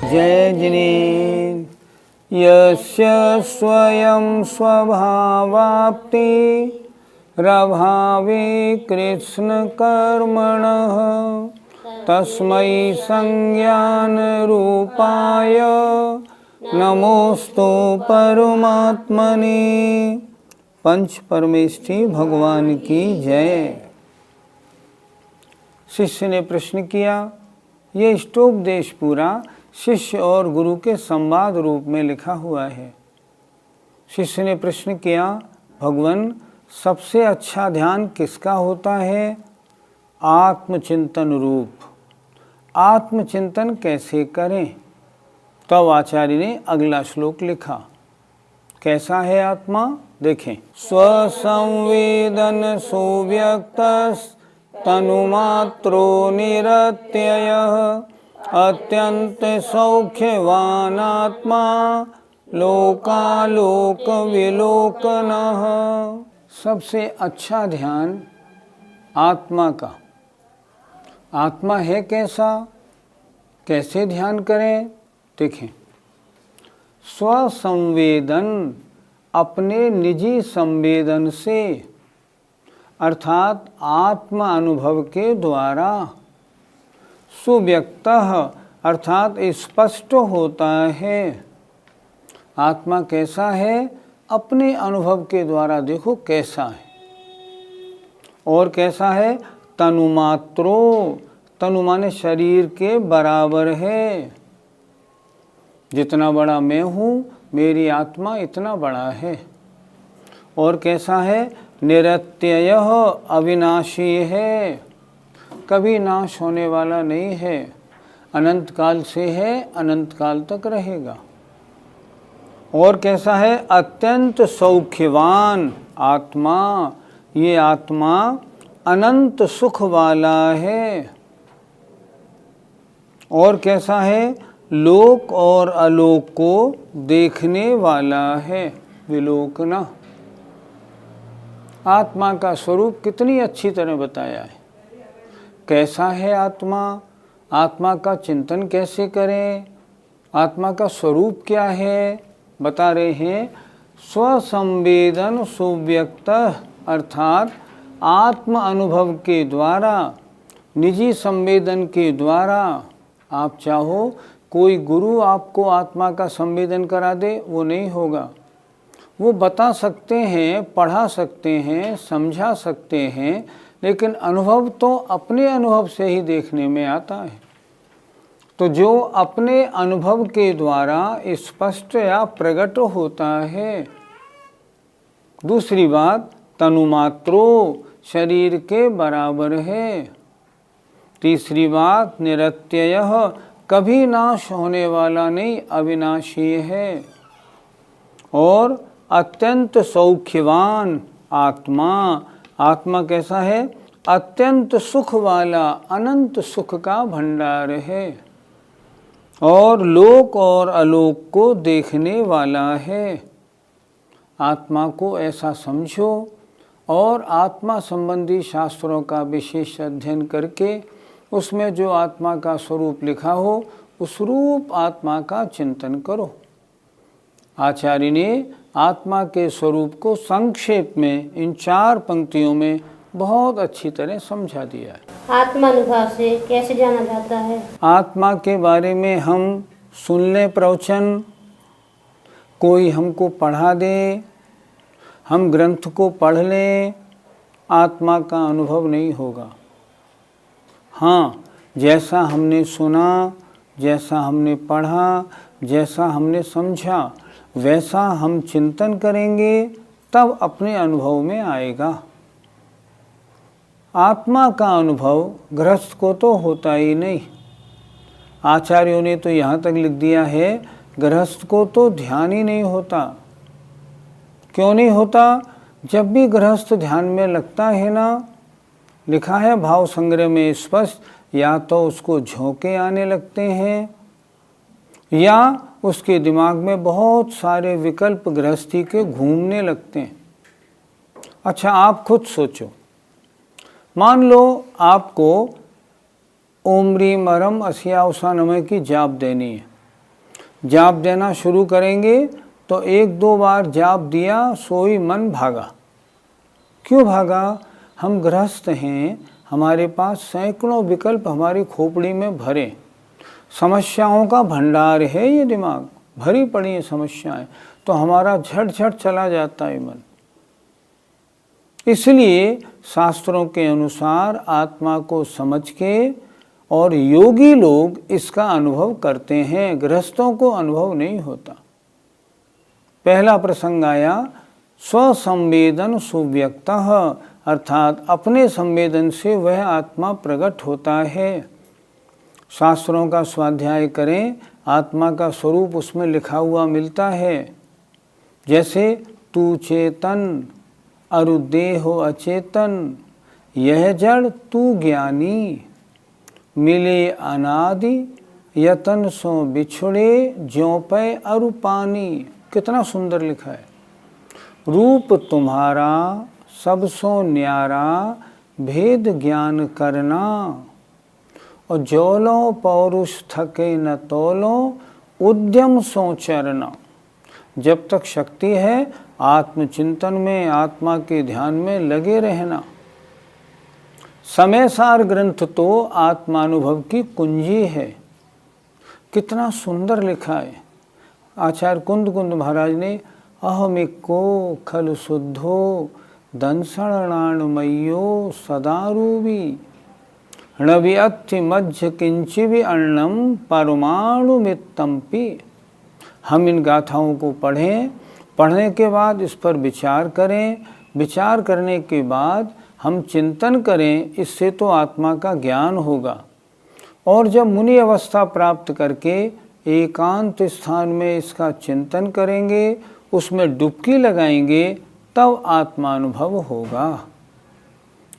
जय जिनेन्द्र। यस्य स्वयं स्वभावाप्ति रभावे कृष्ण कर्मणः तस्मै संज्ञान रूपाय नमोस्तु परमात्मने। पंच परमेष्ठी भगवान की जय। शिष्य ने प्रश्न किया। ये इष्टोपदेश पूरा शिष्य और गुरु के संवाद रूप में लिखा हुआ है। शिष्य ने प्रश्न किया, भगवान सबसे अच्छा ध्यान किसका होता है? आत्मचिंतन रूप। आत्मचिंतन कैसे करें? तब आचार्य ने अगला श्लोक लिखा। कैसा है आत्मा? देखें। स्वसंवेदन सुव्यक्त तनुमात्रो निरत्ययः अत्यंत सौख्यवान आत्मा लोकालोक विलोकनः। सबसे अच्छा ध्यान आत्मा का। आत्मा है कैसा? कैसे ध्यान करें? देखें। स्वसंवेदन, अपने निजी संवेदन से, अर्थात आत्म अनुभव के द्वारा। सुव्यक्तः, अर्थात स्पष्ट होता है। आत्मा कैसा है? अपने अनुभव के द्वारा देखो कैसा है। और कैसा है? तनुमात्रो, तनु माने शरीर के बराबर है। जितना बड़ा मैं हूँ, मेरी आत्मा इतना बड़ा है। और कैसा है? निरत्ययः, अविनाशी है, कभी नाश होने वाला नहीं है। अनंत काल से है, अनंत काल तक रहेगा। और कैसा है? अत्यंत सौख्यवान आत्मा, ये आत्मा अनंत सुख वाला है। और कैसा है? लोक और अलोक को देखने वाला है। विलोकना। आत्मा का स्वरूप कितनी अच्छी तरह बताया है। कैसा है आत्मा? आत्मा का चिंतन कैसे करें? आत्मा का स्वरूप क्या है? बता रहे हैं। स्वसंवेदन सुव्यक्त, अर्थात आत्म अनुभव के द्वारा, निजी संवेदन के द्वारा। आप चाहो कोई गुरु आपको आत्मा का संवेदन करा दे, वो नहीं होगा। वो बता सकते हैं, पढ़ा सकते हैं, समझा सकते हैं, लेकिन अनुभव तो अपने अनुभव से ही देखने में आता है। तो जो अपने अनुभव के द्वारा स्पष्ट या प्रकट होता है। दूसरी बात, तनुमात्रो, शरीर के बराबर है। तीसरी बात, निरत्ययः, कभी नाश होने वाला नहीं, अविनाशी है। और अत्यंत सौख्यवान आत्मा, आत्मा कैसा है? अत्यंत सुख वाला, अनंत सुख का भंडार है। और लोक और अलोक को देखने वाला है। आत्मा को ऐसा समझो और आत्मा संबंधी शास्त्रों का विशेष अध्ययन करके उसमें जो आत्मा का स्वरूप लिखा हो, उस रूप आत्मा का चिंतन करो। आचार्य ने आत्मा के स्वरूप को संक्षेप में इन 4 पंक्तियों में बहुत अच्छी तरह समझा दिया है। आत्मा अनुभव से कैसे जाना जाता है? आत्मा के बारे में हम सुन लें प्रवचन, कोई हमको पढ़ा दे, हम ग्रंथ को पढ़ लें, आत्मा का अनुभव नहीं होगा। हाँ, जैसा हमने सुना, जैसा हमने पढ़ा, जैसा हमने समझा, वैसा हम चिंतन करेंगे, तब अपने अनुभव में आएगा। आत्मा का अनुभव गृहस्थ को तो होता ही नहीं। आचार्यों ने तो यहाँ तक लिख दिया है, गृहस्थ को तो ध्यान ही नहीं होता। क्यों नहीं होता? जब भी गृहस्थ ध्यान में लगता है ना, लिखा है भाव संग्रह में स्पष्ट, या तो उसको झोंके आने लगते हैं या उसके दिमाग में बहुत सारे विकल्प गृहस्थी के घूमने लगते हैं। अच्छा, आप खुद सोचो, मान लो आपको ओम ह्रीम अरम अस्यावसा नमः की जाप देनी है। जाप देना शुरू करेंगे तो 1-2 बार जाप दिया सोई मन भागा। क्यों भागा? हम गृहस्थ हैं, हमारे पास सैकड़ों विकल्प हमारी खोपड़ी में भरे, समस्याओं का भंडार है ये दिमाग, भरी पड़ी है समस्याएं, तो हमारा झट झट चला जाता है मन। इसलिए शास्त्रों के अनुसार आत्मा को समझ के, और योगी लोग इसका अनुभव करते हैं, गृहस्थों को अनुभव नहीं होता। पहला प्रसंग आया स्वसंवेदन सुव्यक्तः, अर्थात अपने संवेदन से वह आत्मा प्रकट होता है। शास्त्रों का स्वाध्याय करें, आत्मा का स्वरूप उसमें लिखा हुआ मिलता है। जैसे तू चेतन अरु देहो अचेतन, यह जड़ तू ज्ञानी, मिले अनादि यतन सो बिछुड़े, ज्यों पे अरु पानी। कितना सुंदर लिखा है। रूप तुम्हारा सब सो न्यारा, भेद ज्ञान करना, और जोलो पौरुष थके न तोलो, उद्यम सो चरना। जब तक शक्ति है आत्मचिंतन में, आत्मा के ध्यान में लगे रहना। समय सार ग्रंथ तो आत्मानुभव की कुंजी है। कितना सुंदर लिखा है। आचार्य कुंद महाराज ने अहमिको खल शुद्धो दंसणाणमयो सदारूपी, णव्यथि मध्य किंचिवि अन्नम परमाणु मित्तम्पि। हम इन गाथाओं को पढ़ें, पढ़ने के बाद इस पर विचार करें, विचार करने के बाद हम चिंतन करें, इससे तो आत्मा का ज्ञान होगा। और जब मुनि अवस्था प्राप्त करके एकांत स्थान में इसका चिंतन करेंगे, उसमें डुबकी लगाएंगे, तब आत्मानुभव होगा।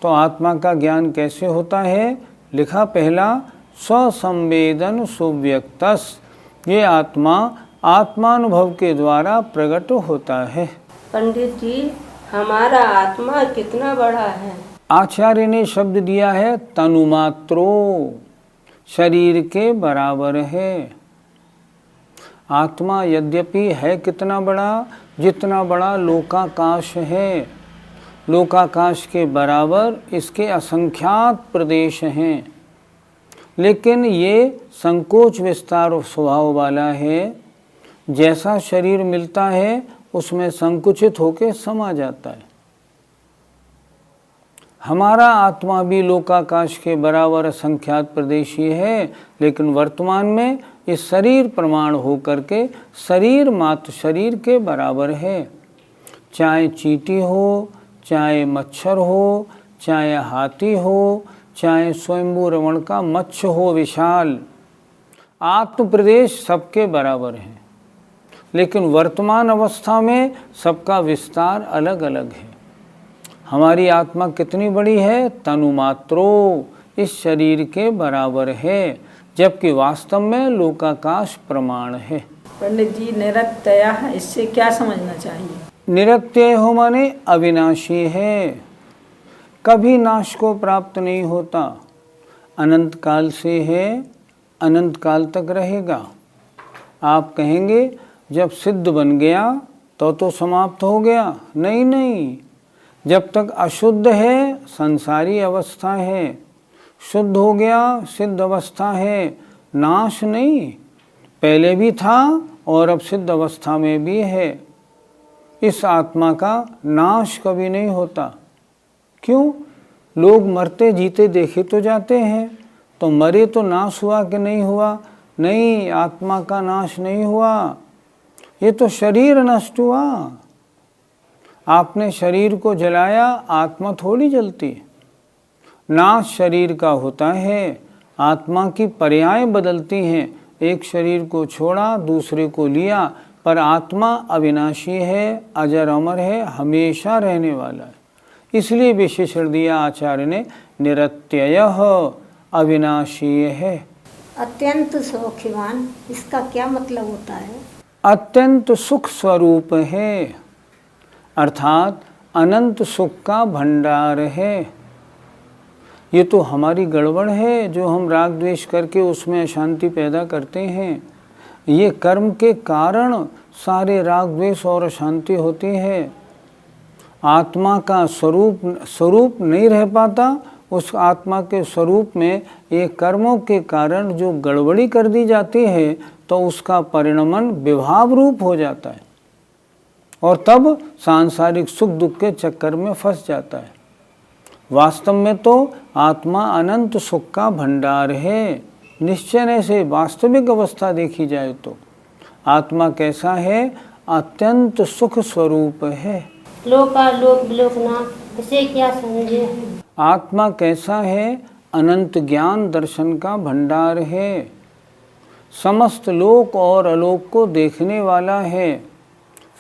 तो आत्मा का ज्ञान कैसे होता है? लिखा पहला स्वसंवेदन सुव्यक्तस, ये आत्मा आत्मानुभव के द्वारा प्रकट होता है। पंडित जी, हमारा आत्मा कितना बड़ा है? आचार्य ने शब्द दिया है तनुमात्रो, शरीर के बराबर है। आत्मा यद्यपि है कितना बड़ा? जितना बड़ा लोकाकाश है। लोकाकाश के बराबर इसके असंख्यात प्रदेश हैं, लेकिन ये संकोच विस्तार स्वभाव वाला है। जैसा शरीर मिलता है उसमें संकुचित होकर समा जाता है। हमारा आत्मा भी लोकाकाश के बराबर असंख्यात प्रदेशी है, लेकिन वर्तमान में इस शरीर प्रमाण होकर के शरीर मात्र शरीर के बराबर है। चाहे चींटी हो, चाहे मच्छर हो, चाहे हाथी हो, चाहे स्वयंभू रमण का मत्स्य हो विशाल, आत्म प्रदेश सबके बराबर है। लेकिन वर्तमान अवस्था में सबका विस्तार अलग अलग है। हमारी आत्मा कितनी बड़ी है? तनुमात्रो, इस शरीर के बराबर है, जबकि वास्तव में लोकाकाश प्रमाण है। पंडित जी, निरत्यय इससे क्या समझना चाहिए? निरत्यय हो माने अविनाशी है, कभी नाश को प्राप्त नहीं होता, अनंत काल से है, अनंत काल तक रहेगा। आप कहेंगे जब सिद्ध बन गया तो समाप्त हो गया। नहीं नहीं, जब तक अशुद्ध है संसारी अवस्था है, शुद्ध हो गया सिद्ध अवस्था है, नाश नहीं, पहले भी था और अब सिद्ध अवस्था में भी है। इस आत्मा का नाश कभी नहीं होता। क्यों? लोग मरते जीते देखे तो जाते हैं, तो मरे तो नाश हुआ कि नहीं हुआ? नहीं, आत्मा का नाश नहीं हुआ, ये तो शरीर नष्ट हुआ। आपने शरीर को जलाया, आत्मा थोड़ी जलती। नाश शरीर का होता है, आत्मा की पर्याय बदलती हैं। एक शरीर को छोड़ा, दूसरे को लिया, पर आत्मा अविनाशी है, अजर अमर है, हमेशा रहने वाला है। इसलिए विशेषण दिया आचार्य ने, निरत्ययः, अविनाशी है। अत्यंत सौख्यवान, इसका क्या मतलब होता है? अत्यंत सुख स्वरूप है, अर्थात अनंत सुख का भंडार है। ये तो हमारी गड़बड़ है जो हम राग द्वेष करके उसमें अशांति पैदा करते हैं। ये कर्म के कारण सारे राग द्वेष और अशांति होती है। आत्मा का स्वरूप नहीं रह पाता, उस आत्मा के स्वरूप में ये कर्मों के कारण जो गड़बड़ी कर दी जाती है तो उसका परिणमन विभाव रूप हो जाता है और तब सांसारिक सुख दुख के चक्कर में फंस जाता है। वास्तव में तो आत्मा अनंत सुख का भंडार है। निश्चय से वास्तविक अवस्था देखी जाए तो आत्मा कैसा है? अत्यंत सुख स्वरूप है। लोकालोक विलोकना, इसे क्या समझे? आत्मा कैसा है? अनंत ज्ञान दर्शन का भंडार है। समस्त लोक और अलोक को देखने वाला है।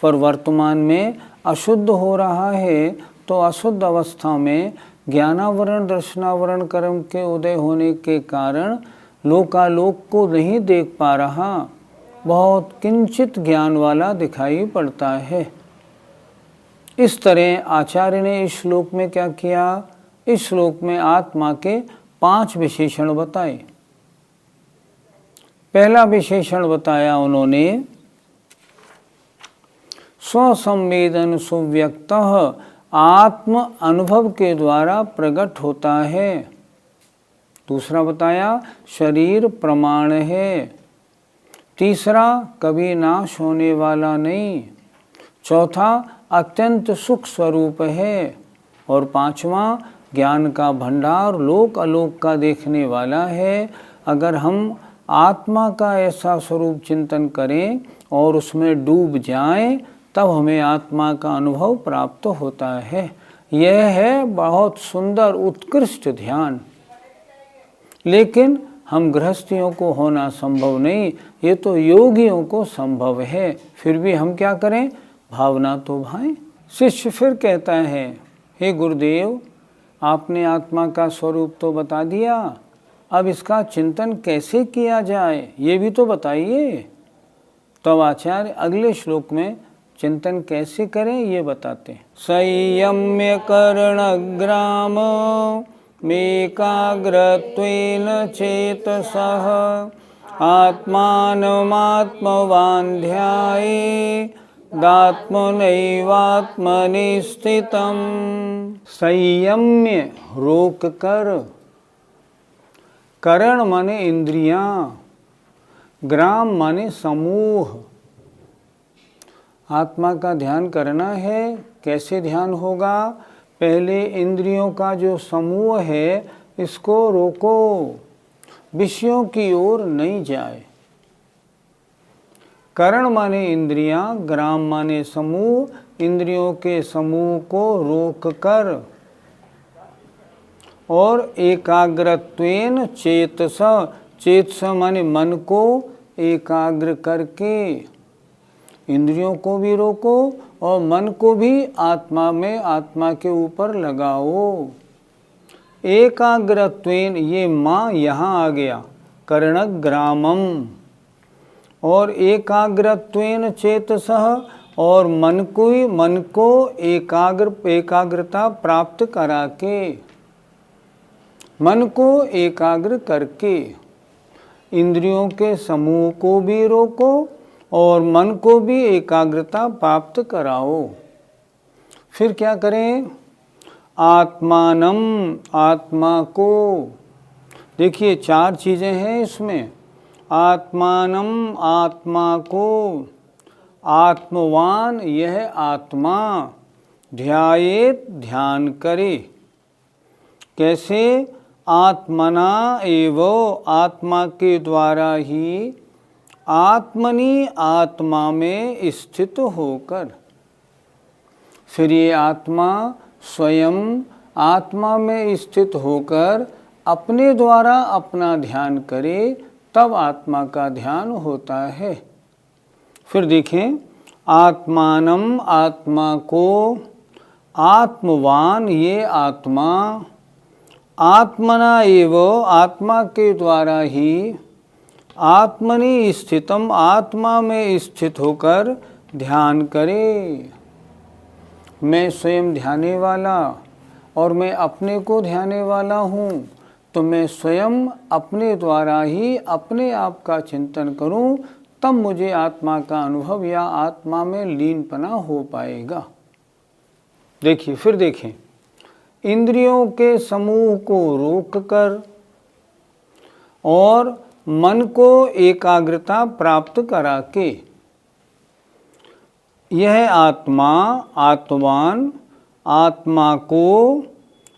पर वर्तमान में अशुद्ध हो रहा है तो अशुद्ध अवस्था में ज्ञानावरण दर्शनावरण कर्म के उदय होने के कारण लोकालोक को नहीं देख पा रहा, बहुत किंचित ज्ञान वाला दिखाई पड़ता है। इस तरह आचार्य ने इस श्लोक में क्या किया? इस श्लोक में आत्मा के 5 विशेषण बताए। पहला विशेषण बताया उन्होंने स्वसंवेदन सुव्यक्त, आत्म अनुभव के द्वारा प्रकट होता है। दूसरा बताया शरीर प्रमाण है। तीसरा कभी नाश होने वाला नहीं। चौथा अत्यंत सुख स्वरूप है। और पांचवा ज्ञान का भंडार लोक अलोक का देखने वाला है। अगर हम आत्मा का ऐसा स्वरूप चिंतन करें और उसमें डूब जाएं तब हमें आत्मा का अनुभव प्राप्त होता है। यह है बहुत सुंदर उत्कृष्ट ध्यान। लेकिन हम गृहस्थियों को होना संभव नहीं, ये तो योगियों को संभव है। फिर भी हम क्या करें? भावना तो भाएं। शिष्य फिर कहता है, हे गुरुदेव, आपने आत्मा का स्वरूप तो बता दिया, अब इसका चिंतन कैसे किया जाए ये भी तो बताइए। तब आचार्य अगले श्लोक में चिंतन कैसे करें ये बताते हैं। संयम्य करणग्राम मेकाग्रत्वेन चेतसः आत्मानमात्मवान् ध्यायेदात्मनैवात्मनि स्थितम्। संयम्य रोक कर, करण माने इंद्रियां, ग्राम माने समूह। आत्मा का ध्यान करना है। कैसे ध्यान होगा? पहले इंद्रियों का जो समूह है इसको रोको, विषयों की ओर नहीं जाए। करण माने इंद्रियां, ग्राम माने समूह। इंद्रियों के समूह को रोक कर और एकाग्रत्वेन चेतस, चेतस माने मन को एकाग्र करके इंद्रियों को भी रोको और मन को भी आत्मा में, आत्मा के ऊपर लगाओ। एकाग्रत्वेन, ये माँ यहाँ आ गया, कर्णग्रामम। और एकाग्रत्वेन चेतसः, और मन को एकाग्रता प्राप्त करा के, मन को एकाग्र करके इंद्रियों के समूह को भी रोको और मन को भी एकाग्रता प्राप्त कराओ। फिर क्या करें? आत्मानम, आत्मा को। देखिए 4 चीज़ें हैं इसमें। आत्मानम, आत्मा को। आत्मवान, यह आत्मा। ध्यायेत, ध्यान करे। कैसे? आत्मना एव, आत्मा के द्वारा ही, आत्मनि, आत्मा में स्थित होकर। फिर ये आत्मा स्वयं आत्मा में स्थित होकर अपने द्वारा अपना ध्यान करे, तब आत्मा का ध्यान होता है। फिर देखें, आत्मानम, आत्मा को। आत्मवान, ये आत्मा। आत्मना एव, आत्मा के द्वारा ही, आत्मनि स्थितम, आत्मा में स्थित होकर ध्यान करे। मैं स्वयं ध्याने वाला और मैं अपने को ध्याने वाला हूँ, तो मैं स्वयं अपने द्वारा ही अपने आप का चिंतन करूँ, तब मुझे आत्मा का अनुभव या आत्मा में लीनपना हो पाएगा। देखिए, फिर देखें, इंद्रियों के समूह को रोककर और मन को एकाग्रता प्राप्त करा के यह आत्मा, आत्मान, आत्मा को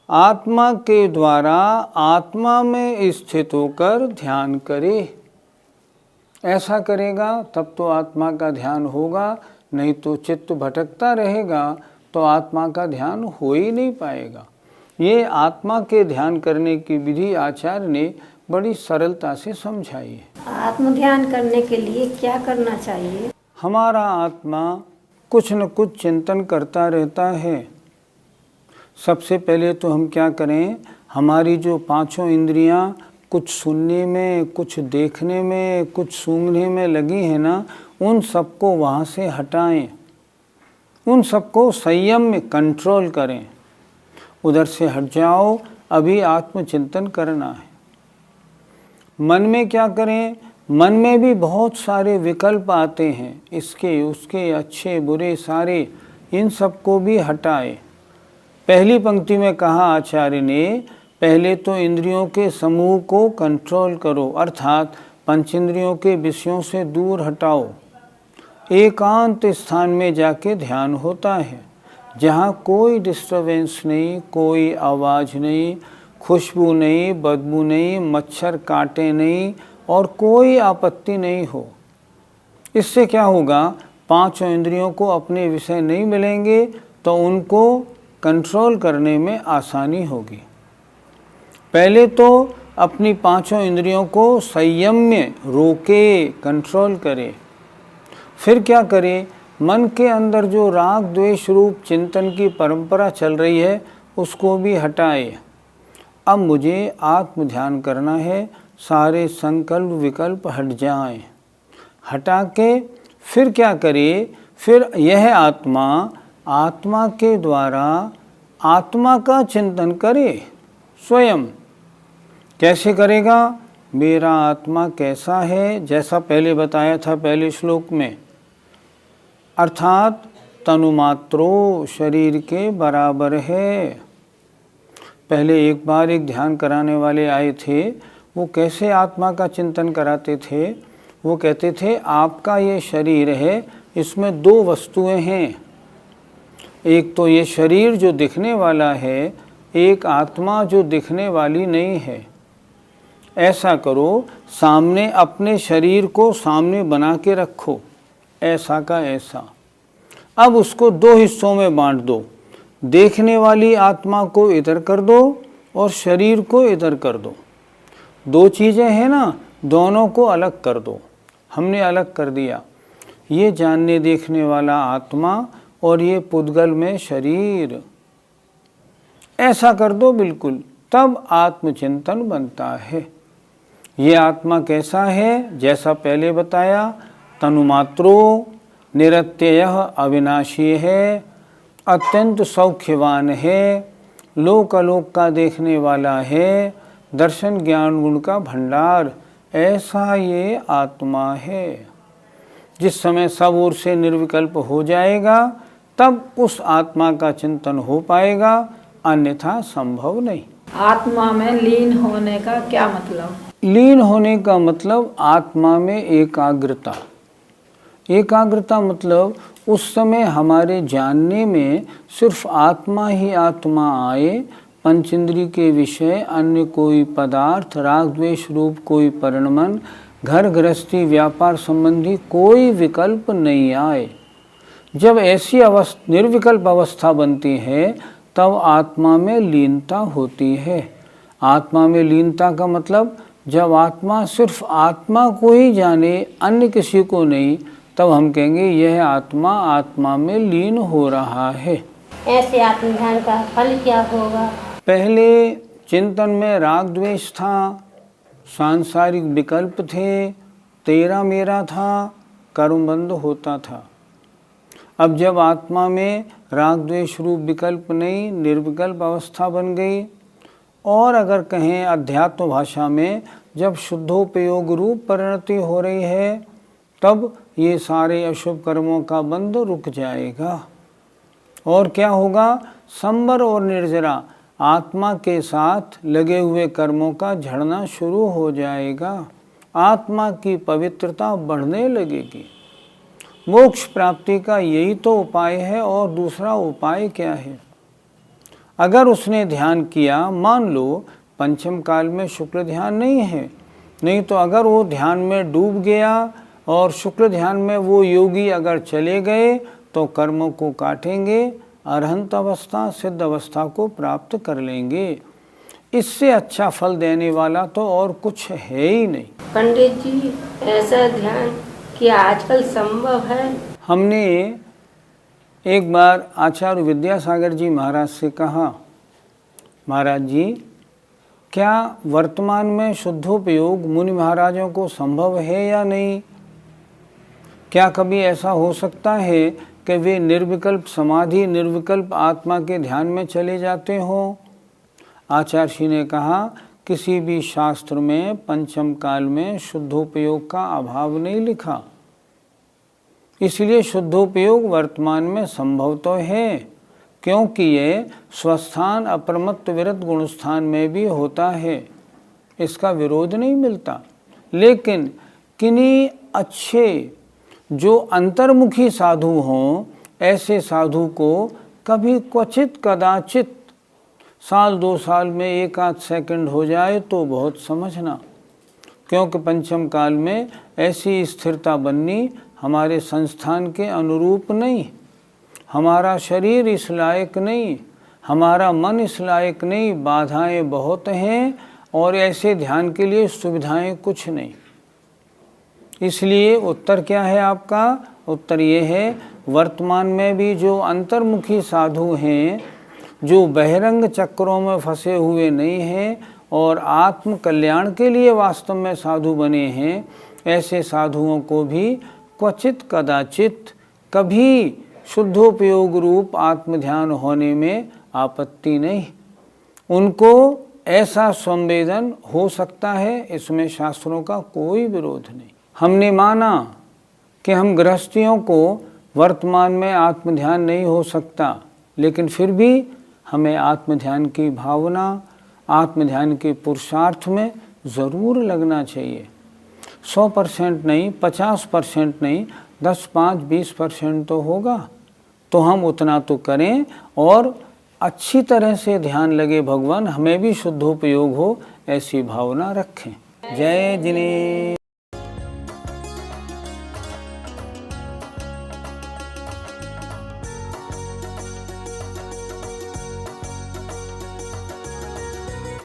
आत्मा के द्वारा आत्मा में स्थित होकर ध्यान करे। ऐसा करेगा तब तो आत्मा का ध्यान होगा, नहीं तो चित्त भटकता रहेगा तो आत्मा का ध्यान हो ही नहीं पाएगा। ये आत्मा के ध्यान करने की विधि आचार्य ने बड़ी सरलता से समझाई है। आत्म ध्यान करने के लिए क्या करना चाहिए? हमारा आत्मा कुछ न कुछ चिंतन करता रहता है। सबसे पहले तो हम क्या करें, हमारी जो पांचों इंद्रियां कुछ सुनने में, कुछ देखने में, कुछ सूंघने में लगी है ना, उन सबको वहाँ से हटाएं, उन सबको संयम में कंट्रोल करें। उधर से हट जाओ, अभी आत्मचिंतन करना है। मन में क्या करें, मन में भी बहुत सारे विकल्प आते हैं, इसके उसके, अच्छे बुरे सारे, इन सबको भी हटाए। पहली पंक्ति में कहा आचार्य ने, पहले तो इंद्रियों के समूह को कंट्रोल करो, अर्थात पंचेंद्रियों के विषयों से दूर हटाओ। एकांत स्थान में जाके ध्यान होता है, जहाँ कोई डिस्टरबेंस नहीं, कोई आवाज़ नहीं, खुशबू नहीं, बदबू नहीं, मच्छर कांटे नहीं और कोई आपत्ति नहीं हो। इससे क्या होगा, पांचों इंद्रियों को अपने विषय नहीं मिलेंगे तो उनको कंट्रोल करने में आसानी होगी। पहले तो अपनी पांचों इंद्रियों को संयम में रोके, कंट्रोल करे। फिर क्या करे, मन के अंदर जो राग द्वेष रूप चिंतन की परंपरा चल रही है उसको भी हटाए। अब मुझे आत्म ध्यान करना है, सारे संकल्प विकल्प हट जाएं। हटा के फिर क्या करे, फिर यह आत्मा, आत्मा के द्वारा आत्मा का चिंतन करे स्वयं। कैसे करेगा, मेरा आत्मा कैसा है, जैसा पहले बताया था पहले श्लोक में, अर्थात तनुमात्रो शरीर के बराबर है। पहले एक बार एक ध्यान कराने वाले आए थे, वो कैसे आत्मा का चिंतन कराते थे, वो कहते थे आपका ये शरीर है, इसमें दो वस्तुएं हैं, एक तो ये शरीर जो दिखने वाला है, एक आत्मा जो दिखने वाली नहीं है। ऐसा करो, सामने अपने शरीर को सामने बना के रखो, ऐसा का ऐसा। अब उसको दो हिस्सों में बांट दो, देखने वाली आत्मा को इधर कर दो और शरीर को इधर कर दो। दो चीज़ें हैं ना, दोनों को अलग कर दो। हमने अलग कर दिया, ये जानने देखने वाला आत्मा और ये पुद्गल में शरीर, ऐसा कर दो बिल्कुल, तब आत्मचिंतन बनता है। ये आत्मा कैसा है, जैसा पहले बताया, तनुमात्रो निरत्ययः अविनाशी है, अत्यंत सौख्यवान है, लोक अलोक का देखने वाला है, दर्शन ज्ञान गुण का भंडार, ऐसा ये आत्मा है। जिस समय सब ओर से निर्विकल्प हो जाएगा तब उस आत्मा का चिंतन हो पाएगा, अन्यथा संभव नहीं। आत्मा में लीन होने का क्या मतलब? लीन होने का मतलब आत्मा में एकाग्रता। एकाग्रता मतलब उस समय हमारे जानने में सिर्फ आत्मा ही आत्मा आए, पंचेंद्रिय के विषय अन्य कोई पदार्थ, राग द्वेष रूप कोई परिणमन, घर गृहस्थी व्यापार संबंधी कोई विकल्प नहीं आए। जब ऐसी अवस्था, निर्विकल्प अवस्था बनती है, तब आत्मा में लीनता होती है। आत्मा में लीनता का मतलब जब आत्मा सिर्फ आत्मा को ही जाने, अन्य किसी को नहीं, तब हम कहेंगे यह आत्मा आत्मा में लीन हो रहा है। ऐसे आत्मध्यान का फल क्या होगा? पहले चिंतन में राग द्वेष था, सांसारिक विकल्प थे, तेरा मेरा था, कर्म बंध होता था। अब जब आत्मा में राग द्वेष रूप विकल्प नहीं, निर्विकल्प अवस्था बन गई, और अगर कहें अध्यात्म भाषा में जब शुद्धोपयोग रूप परिणति हो रही है, तब ये सारे अशुभ कर्मों का बंध रुक जाएगा। और क्या होगा? संबर और निर्जरा आत्मा के साथ लगे हुए कर्मों का झड़ना शुरू हो जाएगा। आत्मा की पवित्रता बढ़ने लगेगी। मोक्ष प्राप्ति का यही तो उपाय है, और दूसरा उपाय क्या है? अगर उसने ध्यान किया, मान लो पंचम काल में शुक्ल ध्यान नहीं है, नहीं तो अगर वो ध्यान में डूब गया और शुक्ल ध्यान में वो योगी अगर चले गए तो कर्मों को काटेंगे, अरहंत अवस्था सिद्ध अवस्था को प्राप्त कर लेंगे। इससे अच्छा फल देने वाला तो और कुछ है ही नहीं। पंडित जी, ऐसा ध्यान क्या आजकल संभव है? हमने एक बार आचार्य विद्यासागर जी महाराज से कहा, महाराज जी, क्या वर्तमान में शुद्धोपयोग मुनि महाराजों को संभव है या नहीं? क्या कभी ऐसा हो सकता है कि वे निर्विकल्प समाधि, निर्विकल्प आत्मा के ध्यान में चले जाते हों? आचार्य श्री ने कहा, किसी भी शास्त्र में पंचम काल में शुद्धोपयोग का अभाव नहीं लिखा, इसलिए शुद्धोपयोग वर्तमान में संभव तो है, क्योंकि ये स्वस्थान अप्रमत्त विरत गुणस्थान में भी होता है, इसका विरोध नहीं मिलता। लेकिन किन्हीं अच्छे जो अंतर्मुखी साधु हों, ऐसे साधु को कभी क्वचित कदाचित साल 2 साल में 1 आध सेकंड हो जाए तो बहुत समझना, क्योंकि पंचम काल में ऐसी स्थिरता बननी हमारे संस्थान के अनुरूप नहीं, हमारा शरीर इस लायक नहीं, हमारा मन इस लायक नहीं, बाधाएं बहुत हैं और ऐसे ध्यान के लिए सुविधाएं कुछ नहीं। इसलिए उत्तर क्या है आपका? उत्तर ये है, वर्तमान में भी जो अंतर्मुखी साधु हैं, जो बहिरंग चक्रों में फंसे हुए नहीं हैं और आत्म कल्याण के लिए वास्तव में साधु बने हैं, ऐसे साधुओं को भी क्वचित कदाचित कभी शुद्धोपयोग रूप आत्मध्यान होने में आपत्ति नहीं। उनको ऐसा संवेदन हो सकता है, इसमें शास्त्रों का कोई विरोध नहीं। हमने माना कि हम गृहस्थियों को वर्तमान में आत्मध्यान नहीं हो सकता, लेकिन फिर भी हमें आत्मध्यान की भावना, आत्मध्यान के पुरुषार्थ में ज़रूर लगना चाहिए। 100% नहीं, 50% नहीं, 10, 5, 20% तो होगा, तो हम उतना तो करें और अच्छी तरह से ध्यान लगे भगवान हमें भी शुद्धोपयोग हो, ऐसी भावना रखें। जय जिनेन्द्र।